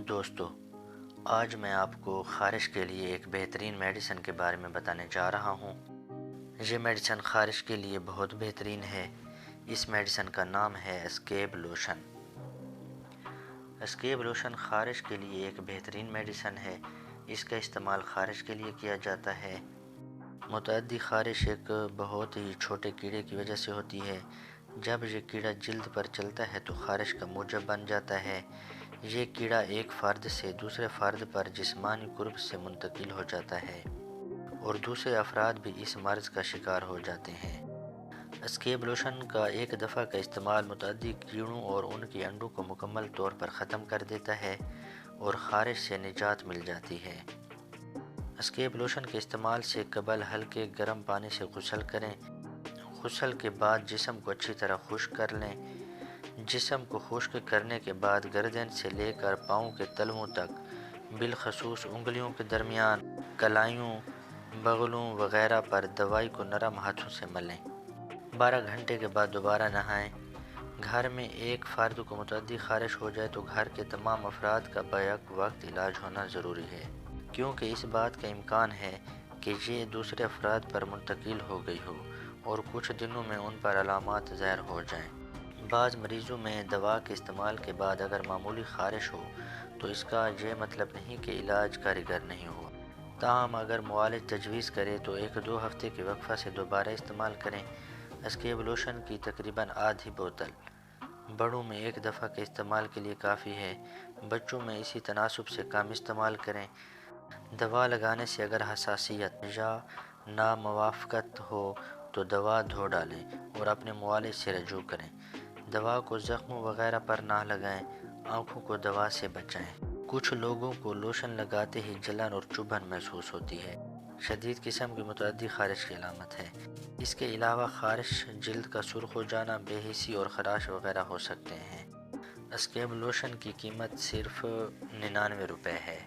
دوستو، آج میں آپ کو خارش کے لیے ایک بہترین میڈیسن کے بارے میں بتانے جا رہا ہوں۔ یہ میڈیسن خارش کے لیے بہت بہترین ہے۔ اس میڈیسن کا نام ہے اسکیب لوشن۔ اسکیب لوشن خارش کے لیے ایک بہترین میڈیسن ہے۔ اس کا استعمال خارش کے لیے کیا جاتا ہے۔ متعدی خارش ایک بہت ہی چھوٹے کیڑے کی وجہ سے ہوتی ہے۔ جب یہ کیڑا جلد پر چلتا ہے تو خارش کا موجب بن جاتا ہے۔ یہ کیڑا ایک فرد سے دوسرے فرد پر جسمانی قرب سے منتقل ہو جاتا ہے اور دوسرے افراد بھی اس مرض کا شکار ہو جاتے ہیں۔ اسکیب لوشن کا ایک دفعہ کا استعمال متعدی کیڑوں اور ان کے انڈوں کو مکمل طور پر ختم کر دیتا ہے اور خارش سے نجات مل جاتی ہے۔ اسکیب لوشن کے استعمال سے قبل ہلکے گرم پانی سے غسل کریں۔ غسل کے بعد جسم کو اچھی طرح خشک کر لیں۔ جسم کو خشک کرنے کے بعد گردن سے لے کر پاؤں کے تلوؤں تک، بالخصوص انگلیوں کے درمیان، کلائیوں، بغلوں وغیرہ پر دوائی کو نرم ہاتھوں سے ملیں۔ 12 گھنٹے کے بعد دوبارہ نہائیں۔ گھر میں ایک فرد کو متعدی خارش ہو جائے تو گھر کے تمام افراد کا بیک وقت علاج ہونا ضروری ہے، کیونکہ اس بات کا امکان ہے کہ یہ دوسرے افراد پر منتقل ہو گئی ہو اور کچھ دنوں میں ان پر علامات ظاہر ہو جائیں۔ بعض مریضوں میں دوا کے استعمال کے بعد اگر معمولی خارش ہو تو اس کا یہ مطلب نہیں کہ علاج کارگر نہیں ہوا۔ تاہم اگر معالج تجویز کرے تو 1-2 ہفتے کے وقفہ سے دوبارہ استعمال کریں۔ اسکیب لوشن کی تقریباً آدھی بوتل بڑوں میں ایک دفعہ کے استعمال کے لیے کافی ہے۔ بچوں میں اسی تناسب سے کم استعمال کریں۔ دوا لگانے سے اگر حساسیت یا ناموافقت ہو تو دوا دھو ڈالیں اور اپنے معالج سے رجوع کریں۔ دوا کو زخموں وغیرہ پر نہ لگائیں۔ آنکھوں کو دوا سے بچائیں۔ کچھ لوگوں کو لوشن لگاتے ہی جلن اور چبھن محسوس ہوتی ہے۔ شدید قسم کی متعدی خارش کی علامت ہے۔ اس کے علاوہ خارش، جلد کا سرخ ہو جانا، بے حسی اور خراش وغیرہ ہو سکتے ہیں۔ اسکیب لوشن کی قیمت صرف 99 روپے ہے۔